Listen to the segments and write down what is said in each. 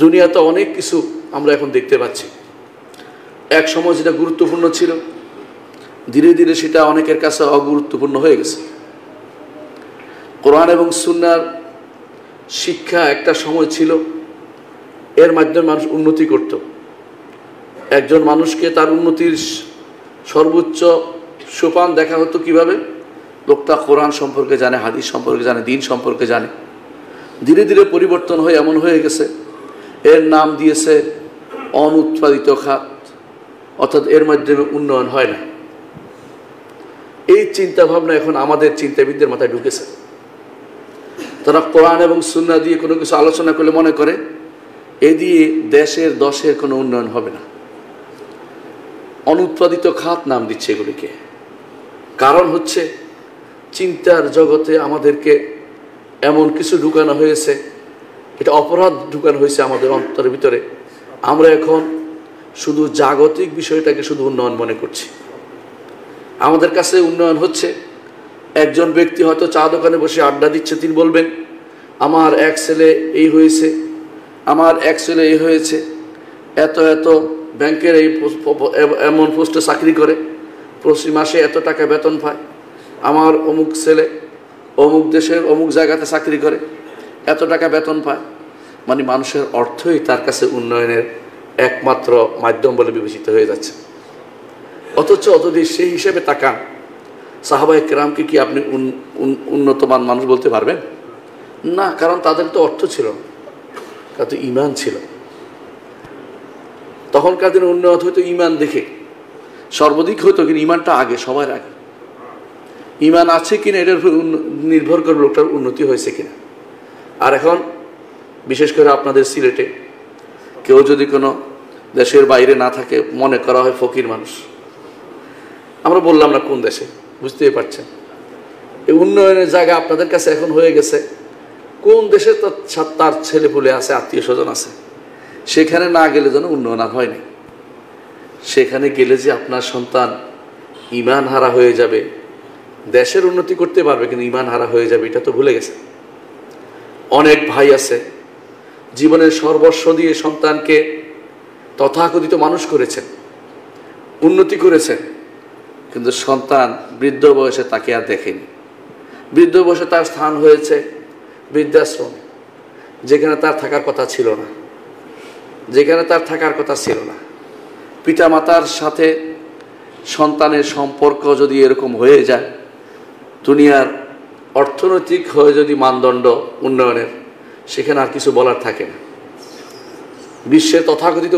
দুনিয়াতে অনেক কিছু আমরা এখন দেখতে পাচ্ছি। এক সময় যেটা গুরুত্বপূর্ণ ছিল, ধীরে ধীরে সেটা অনেকের কাছে অগুরুত্বপূর্ণ হয়ে গেছে। কোরআন এবং সুন্নাহর শিক্ষা একটা সময় ছিল, এর মাধ্যমে মানুষ উন্নতি করত। একজন মানুষকে তার উন্নতির সর্বোচ্চ সোপান দেখা হতো কিভাবে? লোকটা কোরআন সম্পর্কে জানে, হাদিস সম্পর্কে জানে, দিন সম্পর্কে জানে। ধীরে ধীরে পরিবর্তন হয়ে এমন হয়ে গেছে, এর নাম দিয়েছে অনুৎপাদিত খাত, অর্থাৎ এর মাধ্যমে উন্নয়ন হয় না। এই চিন্তা ভাবনা এখন আমাদের চিন্তাবিদদের মাথায় ঢুকেছে। তারা কোরআন এবং সুন্নাহ দিয়ে কোনো কিছু আলোচনা করলে মনে করে এ দিয়ে দেশের দশের কোনো উন্নয়ন হবে না। অনুৎপাদিত খাত নাম দিচ্ছে এগুলিকে। কারণ হচ্ছে চিন্তার জগতে আমাদেরকে এমন কিছু ঢুকানো হয়েছে, এটা অপরাধ ঢুকানো হয়েছে আমাদের অন্তরের ভিতরে। আমরা এখন শুধু জাগতিক বিষয়টাকে শুধু উন্নয়ন মনে করছি। আমাদের কাছে উন্নয়ন হচ্ছে, একজন ব্যক্তি হয়তো চা দোকানে বসে আড্ডা দিচ্ছে, তিনি বলবেন আমার এক ছেলে এই হয়েছে, আমার এক ছেলে এই হয়েছে, এত এত ব্যাংকের এই এমন পোস্টে চাকরি করে, প্রতি মাসে এত টাকা বেতন পায়, আমার অমুক ছেলে অমুক দেশের অমুক জায়গাতে চাকরি করে, এত টাকা বেতন পায়। মানে মানুষের অর্থই তার কাছে উন্নয়নের একমাত্র মাধ্যম বলে বিবেচিত হয়ে যাচ্ছে। অথচ যদি সেই হিসেবে তাকান, সাহাবায়ে কেরামকে কি আপনি উন্নতমান মানুষ বলতে পারবেন? না, কারণ তাদের তো অর্থ ছিল, তাদের তো ঈমান ছিল। তখনকার দিনে উন্নয়ন হইতো ঈমান দেখে, সর্বাধিক হইতো, কিন্তু ঈমানটা আগে, সবার আগে। ঈমান আছে কিনা এটার উপর নির্ভর করে লোকটার উন্নতি হয়েছে কিনা। আর এখন বিশেষ করে আপনাদের সিলেটে কেউ যদি কোনো দেশের বাইরে না থাকে, মনে করা হয় ফকির মানুষ। আমরা বললাম না কোন দেশে, বুঝতেই পারছেন। এই উন্নয়নের জায়গা আপনাদের কাছে এখন হয়ে গেছে কোন দেশে তার ছেলেপুলে আছে, আত্মীয় স্বজন আছে, সেখানে না গেলে যেন উন্নয়ন আর হয় না। সেখানে গেলে যে আপনার সন্তান ঈমান হারা হয়ে যাবে, দেশের উন্নতি করতে পারবে কিন্তু ঈমান হারা হয়ে যাবে, এটা তো ভুলে গেছে। অনেক ভাই আছে জীবনের সর্বস্ব দিয়ে সন্তানকে তথাকথিত মানুষ করেছেন, উন্নতি করেছেন, কিন্তু সন্তান বৃদ্ধ বয়সে তাকে আর দেখেনি। বৃদ্ধ বয়সে তার স্থান হয়েছে বৃদ্ধাশ্রম, যেখানে তার থাকার কথা ছিল না, যেখানে তার থাকার কথা ছিল না। পিতামাতার সাথে সন্তানের সম্পর্ক যদি এরকম হয়ে যায়, দুনিয়ার অর্থনৈতিক হয়ে যদি মানদণ্ড উন্নয়নের, সেখানে আর কিছু বলার থাকে না। বিশ্বের তথাকথিত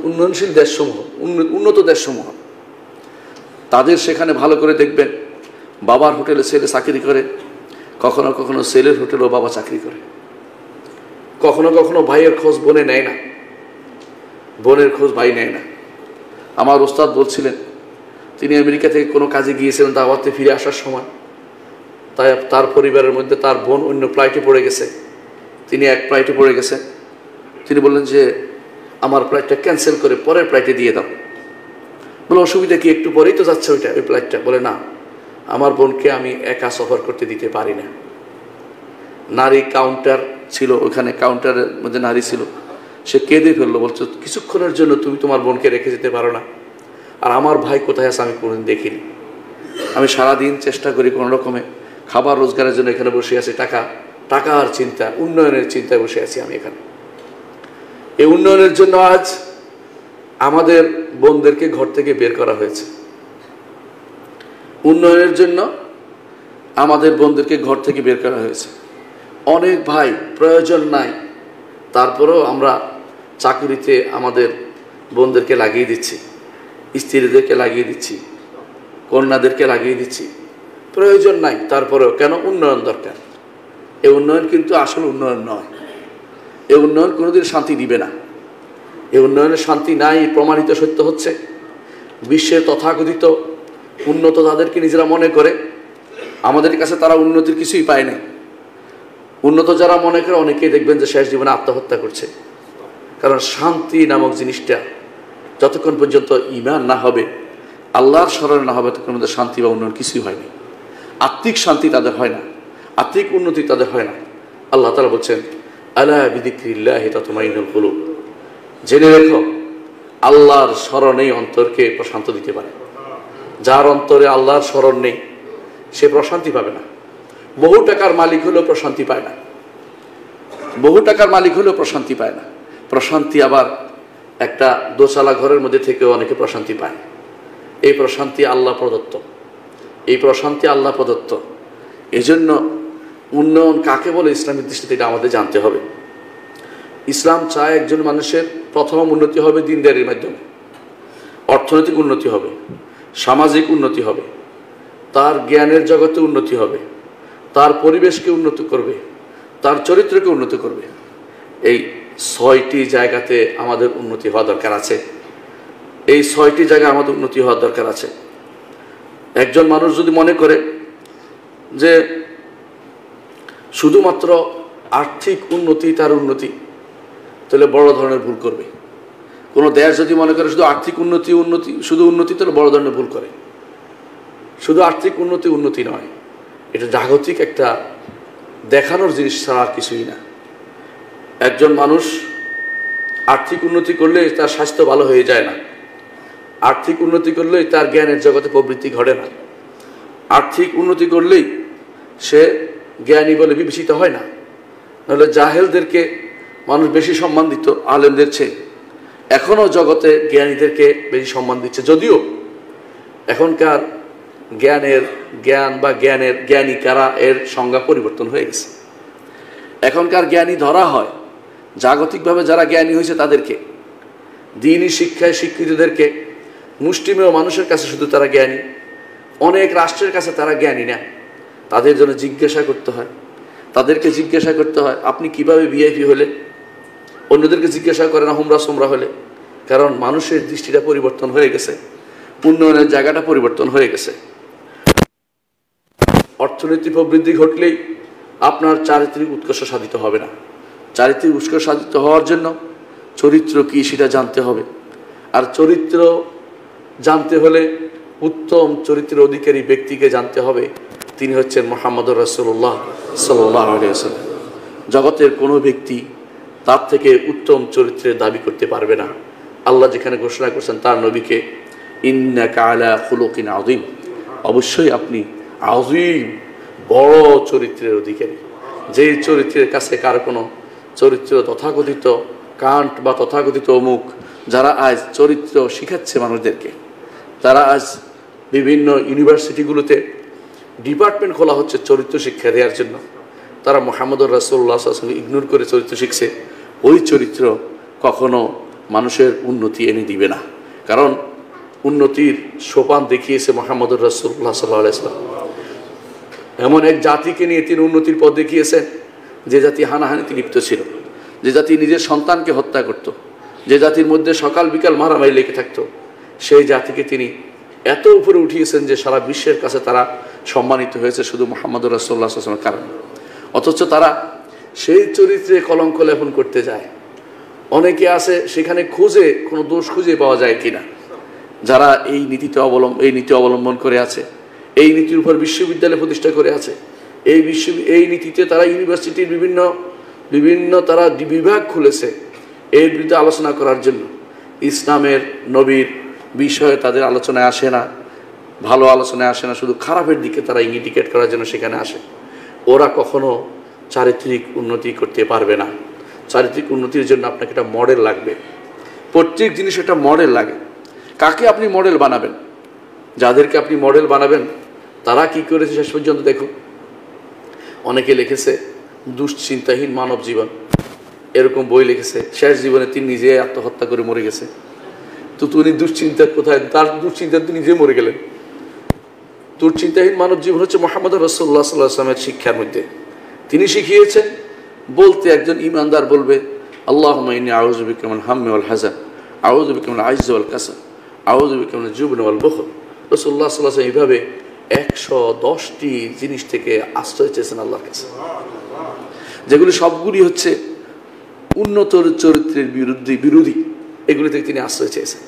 উন্নয়নশীল দেশসমূহ, উন্নত দেশসমূহ, তাদের সেখানে ভালো করে দেখবেন বাবার হোটেলে ছেলে চাকরি করে, কখনো কখনো ছেলের হোটেলেও বাবা চাকরি করে, কখনো কখনো ভাইয়ের খোঁজ বোনে নেয় না, বোনের খোঁজ ভাই নেয় না। আমার ওস্তাদ বলছিলেন, তিনি আমেরিকা থেকে কোনো কাজে গিয়েছিলেন, দাওয়াতে ফিরে আসার সময় তাই তার পরিবারের মধ্যে তার বোন অন্য ফ্লাইটে পড়ে গেছে, তিনি এক ফ্লাইটে পড়ে গেছে। তিনি বললেন যে আমার ফ্লাইটটা ক্যান্সেল করে পরের ফ্লাইটে দিয়ে দাও। বলে অসুবিধা কি, একটু পরেই তো যাচ্ছে ওই ফ্লাইটটা। বলে না, আমার বোনকে আমি একা সফর করতে দিতে পারি না। নারী কাউন্টার ছিল, ওখানে কাউন্টারের মধ্যে নারী ছিল, সে কেঁদে ফেললো, বলছো কিছুক্ষণের জন্য তুমি তোমার বোনকে রেখে যেতে পারো না? আর আমার ভাই কোথায় আছে আমি কোনোদিন দেখিনি। আমি সারাদিন চেষ্টা করি কোনো রকমে খাবার রোজগারের জন্য, এখানে বসে আছি, টাকার চিন্তা, উন্নয়নের চিন্তায় বসে আছি আমি এখানে। এই উন্নয়নের জন্য আজ আমাদের বোনদেরকে ঘর থেকে বের করা হয়েছে। উন্নয়নের জন্য আমাদের বোনদেরকে ঘর থেকে বের করা হয়েছে। অনেক ভাই প্রয়োজন নাই, তারপরেও আমরা চাকরিতে আমাদের বোনদেরকে লাগিয়ে দিচ্ছি, স্ত্রীদেরকে লাগিয়ে দিচ্ছি, কন্যাদেরকে লাগিয়ে দিচ্ছি। প্রয়োজন নাই, তারপরেও কেন? উন্নয়ন দরকার। এই উন্নয়ন কিন্তু আসল উন্নয়ন নয়। এই উন্নয়ন কোনোদিন শান্তি দিবে না। এই উন্নয়নের শান্তি নাই প্রমাণিত সত্য হচ্ছে বিশ্বের তথাকথিত উন্নত তাদেরকে নিজেরা মনে করে, আমাদের কাছে তারা উন্নতির কিছুই পায় না। উন্নত যারা মনে করে, অনেকেই দেখবেন যে শেষ জীবনে আত্মহত্যা করছে। কারণ শান্তি নামক জিনিসটা যতক্ষণ পর্যন্ত ঈমান না হবে, আল্লাহর স্মরণ না হবে, ততক্ষণ পর্যন্ত শান্তি বা উন্নয়ন কিছুই হয়নি। আত্মিক শান্তি তাদের হয় না, আত্মিক উন্নতি তাদের হয় না। আল্লাহ তাআলা বলছেন আলা বিযিকরিল্লাহি তাতমাইন্নুল কুলুব, জেনে রেখো আল্লাহর স্মরণেই অন্তরকে প্রশান্ত দিতে পারে। যার অন্তরে আল্লাহর স্মরণ নেই সে প্রশান্তি পাবে না। বহু টাকার মালিক হলেও প্রশান্তি পায় না, বহু টাকার মালিক হলেও প্রশান্তি পায় না। প্রশান্তি আবার একটা দোচালা ঘরের মধ্যে থেকেও অনেকে প্রশান্তি পায়। এই প্রশান্তি আল্লাহ প্রদত্ত, এই প্রশান্তি আল্লাহ প্রদত্ত। এই জন্য উন্নয়ন কাকে বলে ইসলামের দৃষ্টিতে এটা আমাদের জানতে হবে। ইসলাম চায় একজন মানুষের প্রথম উন্নতি হবে দিনদারির মাধ্যমে, অর্থনৈতিক উন্নতি হবে, সামাজিক উন্নতি হবে, তার জ্ঞানের জগতে উন্নতি হবে, তার পরিবেশকে উন্নত করবে, তার চরিত্রকে উন্নত করবে। এই 6টি জায়গাতে আমাদের উন্নতি হওয়া দরকার আছে। এই 6টি জায়গায় আমাদের উন্নতি হওয়ার দরকার আছে। একজন মানুষ যদি মনে করে যে শুধুমাত্র আর্থিক উন্নতি তার উন্নতি, তাহলে বড় ধরনের ভুল করবে। কোনো দেশ যদি মনে করে শুধু আর্থিক উন্নতি শুধু উন্নতি, তাহলে বড় ধরনের ভুল করে। শুধু আর্থিক উন্নতি নয়, এটা জাগতিক একটা দেখানোর জিনিস ছাড়া আর কিছুই না। একজন মানুষ আর্থিক উন্নতি করলে তার স্বাস্থ্য ভালো হয়ে যায় না, আর্থিক উন্নতি করলেই তার জ্ঞানের জগতে প্রবৃত্তি ঘটে না, আর্থিক উন্নতি করলেই সে জ্ঞানী বলে বিবেচিত হয় না। নাহলে জাহেলদেরকে মানুষ বেশি সম্মান দিত আলেমদের চেয়ে, এখনও জগতে জ্ঞানীদেরকে বেশি সম্মান দিচ্ছে। যদিও এখনকার জ্ঞানী কারা এর সংজ্ঞা পরিবর্তন হয়ে গেছে। এখনকার জ্ঞানী ধরা হয় জাগতিকভাবে যারা জ্ঞানী হয়েছে তাদেরকে, দ্বীনি শিক্ষায় শিক্ষিতদেরকে। মুষ্টিমেয় মানুষের কাছে শুধু তারা জ্ঞানী, অনেক রাষ্ট্রের কাছে তারা জ্ঞানী না। তাদের জন্য জিজ্ঞাসা করতে হয়, তাদেরকে জিজ্ঞাসা করতে হয় আপনি কিভাবে ভিআইপি হলে। অন্যদেরকে জিজ্ঞাসা করে না হুমরা সোমরা হলে। কারণ মানুষের দৃষ্টিটা পরিবর্তন হয়ে গেছে, উন্নয়নের জায়গাটা পরিবর্তন হয়ে গেছে। অর্থনৈতিক প্রবৃদ্ধি ঘটলেই আপনার চারিত্রিক উৎকর্ষ সাধিত হবে না। চারিত্রিক উৎকর্ষ সাধিত হওয়ার জন্য চরিত্র কি সেটা জানতে হবে। আর চরিত্র জানতে হলে উত্তম চরিত্রের অধিকারী ব্যক্তিকে জানতে হবে, তিনি হচ্ছেন মুহাম্মদুর রাসূলুল্লাহ সাল্লাল্লাহু আলাইহি ওয়াসাল্লাম। জগতের কোনো ব্যক্তি তার থেকে উত্তম চরিত্রের দাবি করতে পারবে না। আল্লাহ যেখানে ঘোষণা করছেন তার নবীকে, ইন্নাকা আলা খুলুকিন আযীম, অবশ্যই আপনি আযীম বড় চরিত্রের অধিকারী। যেই চরিত্রের কাছে কার কোনো চরিত্র তথাকথিত কান্ট বা তথাকথিত অমুক, যারা আজ চরিত্র শিখাচ্ছে মানুষদেরকে, তারা আজ বিভিন্ন ইউনিভার্সিটিগুলোতে ডিপার্টমেন্ট খোলা হচ্ছে চরিত্র শিক্ষা দেওয়ার জন্য। তারা মুহাম্মদুর রাসূলুল্লাহ সাল্লাল্লাহু আলাইহি ওয়াসাল্লাম ইগনোর করে চরিত্র শিখছে। ওই চরিত্র কখনো মানুষের উন্নতি এনে দিবে না। কারণ উন্নতির সোপান দেখিয়েছে মুহাম্মদুর রাসূলুল্লাহ সাল্লাল্লাহু আলাইহি ওয়াসাল্লাম। এমন এক জাতিকে নিয়ে তিনি উন্নতির পথ দেখিয়েছেন যে জাতি হানাহানিতে লিপ্ত ছিল, যে জাতি নিজের সন্তানকে হত্যা করত, যে জাতির মধ্যে সকাল বিকাল মারামারি লেগে থাকতো। সেই জাতিকে তিনি এত উপরে উঠিয়েছেন যে সারা বিশ্বের কাছে তারা সম্মানিত হয়েছে শুধু মুহাম্মদুর রাসূলুল্লাহ সাল্লাল্লাহু আলাইহি ওয়াসাল্লামের কারণে। অথচ তারা সেই চরিত্রে কলঙ্ক লেপন করতে যায়। অনেকে আছে সেখানে খুঁজে কোনো দোষ খুঁজে পাওয়া যায় কিনা। যারা এই নীতি অবলম্বন করে আছে, এই নীতির উপর বিশ্ববিদ্যালয় প্রতিষ্ঠা করে আছে, এই নীতিতে তারা ইউনিভার্সিটির বিভিন্ন তারা বিভাগ খুলেছে এর বিরুদ্ধে আলোচনা করার জন্য। ইসলামের নবীর বিষয়ে তাদের আলোচনায় আসে না, ভালো আলোচনায় আসে না, শুধু খারাপের দিকে তারা ইন্ডিকেট করার জন্য সেখানে আসে। ওরা কখনো চারিত্রিক উন্নতি করতে পারবে না। চারিত্রিক উন্নতির জন্য আপনাকে একটা মডেল লাগবে। প্রত্যেক জিনিস একটা মডেল লাগে। কাকে আপনি মডেল বানাবেন? যাদেরকে আপনি মডেল বানাবেন তারা কি করেছে শেষ পর্যন্ত দেখুন। অনেকে লিখেছে দুশ্চিন্তাহীন মানব জীবন, এরকম বই লিখেছে। শেষ জীবনে তিনি নিজে আত্মহত্যা করে মরে গেছে। তো তুমি দুশ্চিন্তার কোথায়? তার দুশ্চিন্তা তিনি নিজে মরে গেলেন। দুশ্চিন্তাহীন মানব জীবন হচ্ছে মুহাম্মদুর রাসূলুল্লাহ সাল্লাল্লাহু আলাইহি ওয়াসাল্লামের শিক্ষার মধ্যে। তিনি শিখিয়েছেন বলতে একজন ইমানদার বলবে আল্লাহুম্মা ইন্নী আউযু বিকা মিনাল হাম্মি ওয়াল হাযান, আউযু বিকা মিনাল আজজি ওয়াল কাসাল, আউযু বিকা মিনাল জুবনি ওয়াল বুখল। রাসূলুল্লাহ সাল্লাল্লাহু আলাইহি ওয়াসাল্লাম এইভাবে 110টি জিনিস থেকে আশ্রয় চেয়েছেন আল্লাহর কাছে, যেগুলি সবগুলি হচ্ছে উন্নত চরিত্রের বিরোধী। এগুলি থেকে তিনি আশ্রয় চেয়েছেন।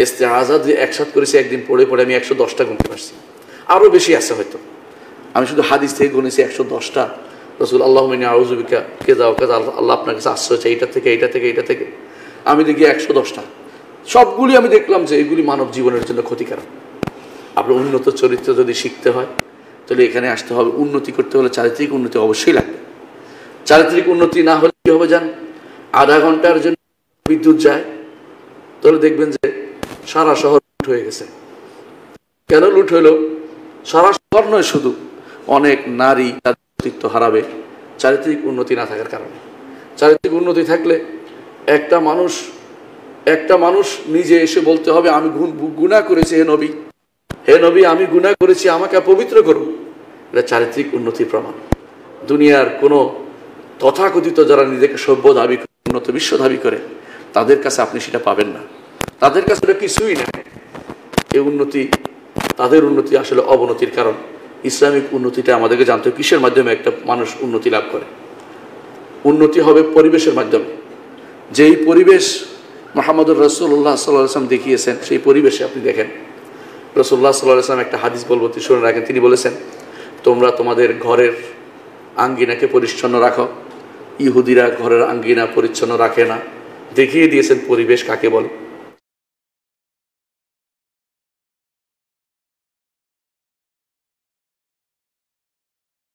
ইস্তেআযা যে একসাথ করেছি একদিন পড়ে আমি 110টা গুনতে পারছি, আরও বেশি আছে হয়তো। আমি শুধু হাদিস থেকে গুনেছি 110টা রসুল আল্লাহুম্মা আউযু বিকা কাযা ওয়া কাযা, আল্লাহ আপনার কাছে আশ্রয় চাই এটা থেকে এটা থেকে এটা থেকে। আমি দেখি 110টা, সবগুলি আমি দেখলাম যে এগুলি মানব জীবনের জন্য ক্ষতিকারক। আপনার উন্নত চরিত্র যদি শিখতে হয় তাহলে এখানে আসতে হবে। উন্নতি করতে হলে চারিত্রিক উন্নতি অবশ্যই লাগবে। চারিত্রিক উন্নতি না হলে কি হবে জান, আধা ঘন্টার জন্য বিদ্যুৎ যায় তাহলে দেখবেন যে সারা শহর লুট হয়ে গেছে। কেন লুট হইল? সারা শহর নয়, শুধু অনেক নারী তাদের অস্তিত্ব হারাবে চারিত্রিক উন্নতি না থাকার কারণে। চারিত্রিক উন্নতি থাকলে একটা মানুষ নিজে এসে বলতে হবে আমি গুনাহ করেছি, হে নবী আমি গুনাহ করেছি, আমাকে পবিত্র করুন। এটা চারিত্রিক উন্নতির প্রমাণ। দুনিয়ার কোনো তথাকথিত যারা নিজেকে সভ্য দাবি করে, উন্নত বিশ্ব দাবি করে, তাদের কাছে আপনি সেটা পাবেন না। তাদের কাছে এটা কিছুই না। এই উন্নতি, তাদের উন্নতি আসলে অবনতির কারণ। ইসলামিক উন্নতিটা আমাদেরকে জানতে হবে কিসের মাধ্যমে একটা মানুষ উন্নতি লাভ করে। উন্নতি হবে পরিবেশের মাধ্যমে। যেই পরিবেশ মুহাম্মদুর রাসূলুল্লাহ সাল্লাল্লাহু আলাইহি ওয়াসাল্লাম দেখিয়েছেন, সেই পরিবেশে আপনি দেখেন। রাসূলুল্লাহ সাল্লাল্লাহু আলাইহি ওয়াসাল্লাম একটা হাদিস বলবো, শুনে রাখেন। তিনি বলেছেন, তোমরা তোমাদের ঘরের আঙ্গিনাকে পরিচ্ছন্ন রাখো। ইহুদিরা ঘরের আঙ্গিনা পরিচ্ছন্ন রাখে না। দেখিয়ে দিয়েছেন পরিবেশ কাকে বলে।